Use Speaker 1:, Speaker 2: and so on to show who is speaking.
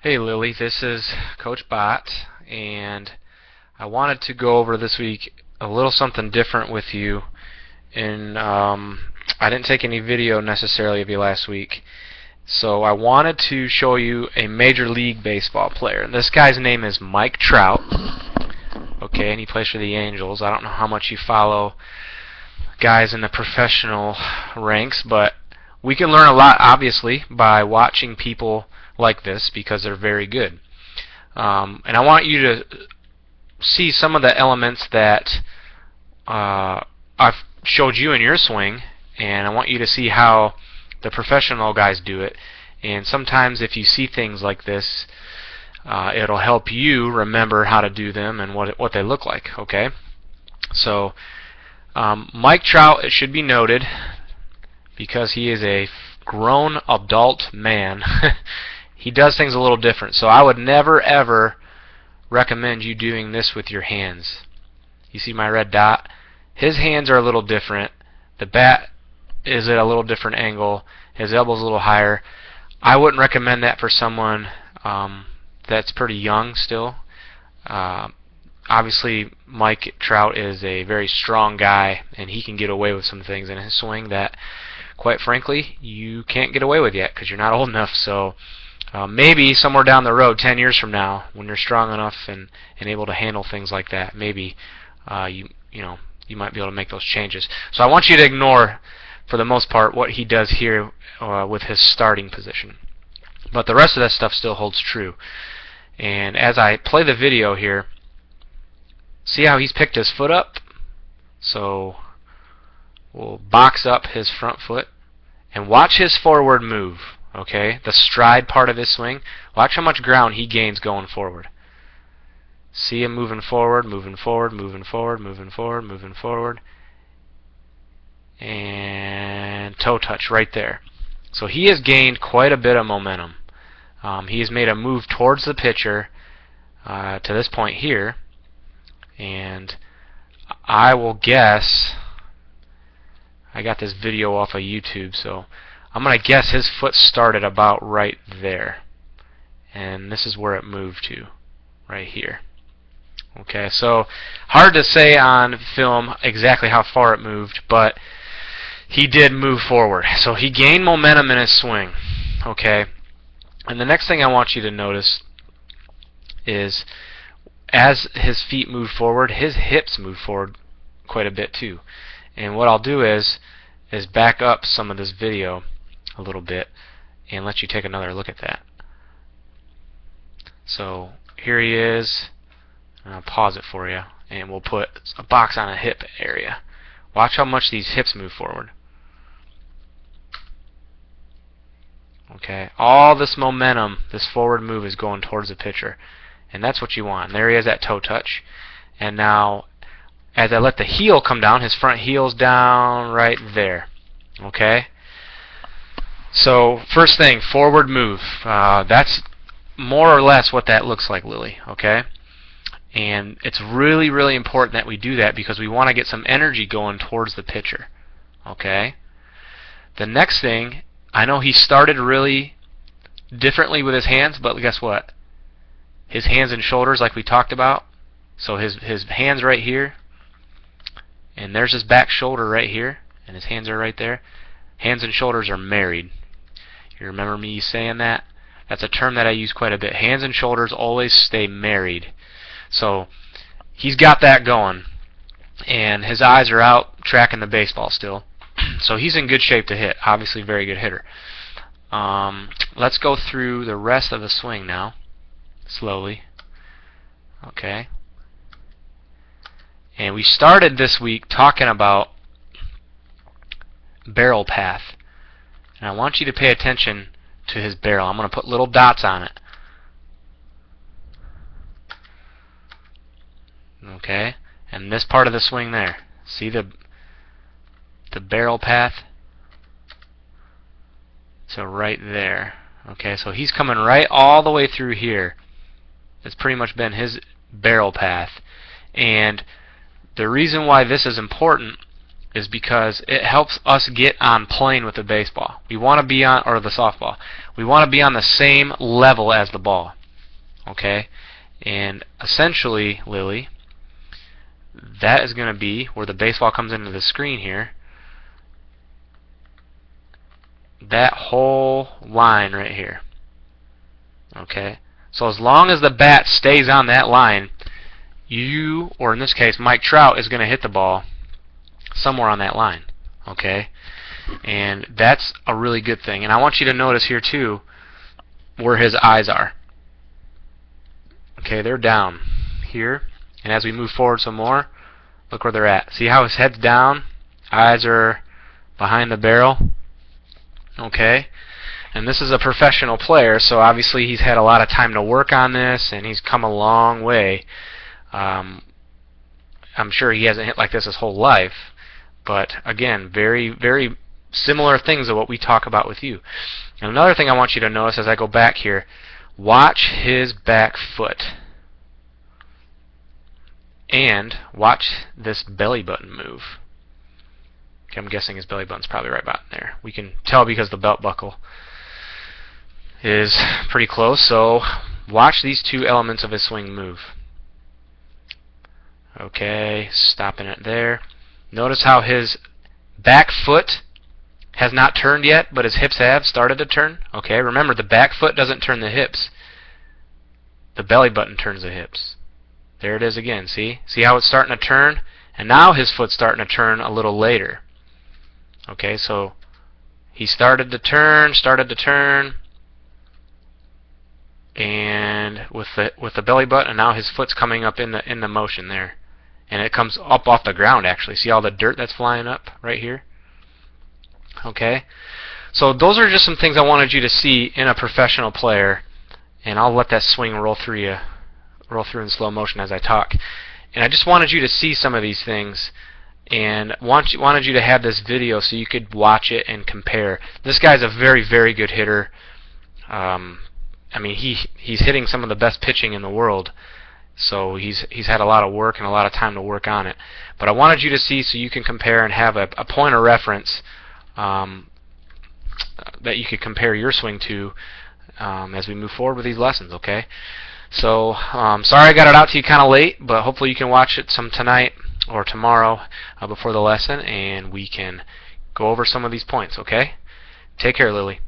Speaker 1: Hey Lily, this is Coach Bot, and I wanted to go over this week a little something different with you. And I didn't take any video necessarily of you last week, so I wanted to show you a Major League Baseball player. And this guy's name is Mike Trout. Okay, and he plays for the Angels. I don't know how much you follow guys in the professional ranks, but we can learn a lot, obviously, by watching people like this because they're very good. And I want you to see some of the elements that I've showed you in your swing, and I want you to see how the professional guys do it. And sometimes if you see things like this, it'll help you remember how to do them and what they look like. Okay? So Mike Trout, it should be noted, because he is a grown adult man, he does things a little different. So I would never ever recommend you doing this with your hands. You see my red dot? His hands are a little different. The bat is at a little different angle. His elbow's a little higher. I wouldn't recommend that for someone that's pretty young still. Obviously, Mike Trout is a very strong guy, and he can get away with some things in his swing that, quite frankly, you can't get away with yet because you're not old enough. So maybe somewhere down the road, 10 years from now, when you're strong enough and able to handle things like that, maybe you might be able to make those changes. So I want you to ignore, for the most part, what he does here with his starting position. But the rest of that stuff still holds true. And as I play the video here, see how he's picked his foot up? So we'll box up his front foot and watch his forward move. Okay, the stride part of his swing. Watch how much ground he gains going forward. See him moving forward, moving forward, moving forward, moving forward, moving forward. And toe touch right there. So he has gained quite a bit of momentum. He has made a move towards the pitcher to this point here. And I will guess, I got this video off of YouTube, so I'm going to guess his foot started about right there. And this is where it moved to, right here. Okay, so hard to say on film exactly how far it moved, but he did move forward. So he gained momentum in his swing. Okay, and the next thing I want you to notice is as his feet move forward, his hips move forward quite a bit too. And what I'll do is back up some of this video a little bit and let you take another look at that. So here he is. I'll pause it for you, and we'll put a box on a hip area. Watch how much these hips move forward. Okay, all this momentum, this forward move is going towards the pitcher, and that's what you want. And there he is at toe touch. And now, as I let the heel come down, his front heel's down right there. Okay? So, first thing, forward move. That's more or less what that looks like, Lily. Okay? And it's really, really important that we do that because we want to get some energy going towards the pitcher. Okay? The next thing, I know he started really differently with his hands, but guess what? His hands and shoulders, like we talked about. So his hands right here, and there's his back shoulder right here, and his hands are right there. Hands and shoulders are married. You remember me saying that? That's a term that I use quite a bit. Hands and shoulders always stay married. So he's got that going, and his eyes are out tracking the baseball still. So he's in good shape to hit. Obviously, very good hitter. Let's go through the rest of the swing now, slowly. Okay. And we started this week talking about barrel path. And I want you to pay attention to his barrel. I'm going to put little dots on it. Okay? And this part of the swing there. See the barrel path? So right there. Okay, so he's coming right all the way through here. It's pretty much been his barrel path. And the reason why this is important is because it helps us get on plane with the baseball. We want to be on, or the softball. We want to be on the same level as the ball. Okay? And essentially, Lily, that is going to be where the baseball comes into the screen here. That whole line right here. Okay? So as long as the bat stays on that line, you, or in this case, Mike Trout, is going to hit the ball somewhere on that line. Okay? And that's a really good thing. And I want you to notice here, too, where his eyes are. Okay, they're down here. And as we move forward some more, look where they're at. See how his head's down? Eyes are behind the barrel. Okay? And this is a professional player, so obviously he's had a lot of time to work on this, and he's come a long way. I'm sure he hasn't hit like this his whole life, but again, very, very similar things to what we talk about with you. And another thing I want you to notice as I go back here, watch his back foot. And watch this belly button move. Okay, I'm guessing his belly button's probably right about there. We can tell because the belt buckle is pretty close, so watch these two elements of his swing move. Okay, stopping it there. Notice how his back foot has not turned yet, but his hips have started to turn. Okay, remember, the back foot doesn't turn the hips. The belly button turns the hips. There it is again, see? See how it's starting to turn? And now his foot's starting to turn a little later. Okay, so he started to turn, and with the belly button, and now his foot's coming up in the motion there. And it comes up off the ground, actually. See all the dirt that's flying up right here? Okay? So those are just some things I wanted you to see in a professional player, and I'll let that swing roll through in slow motion as I talk. And I just wanted you to see some of these things, and wanted you to have this video so you could watch it and compare. This guy's a very, very good hitter. I mean, he's hitting some of the best pitching in the world, so he's had a lot of work and a lot of time to work on it. But I wanted you to see so you can compare and have a point of reference that you could compare your swing to as we move forward with these lessons, okay? So, sorry I got it out to you kind of late, but hopefully you can watch it some tonight or tomorrow before the lesson, and we can go over some of these points, okay? Take care, Lily.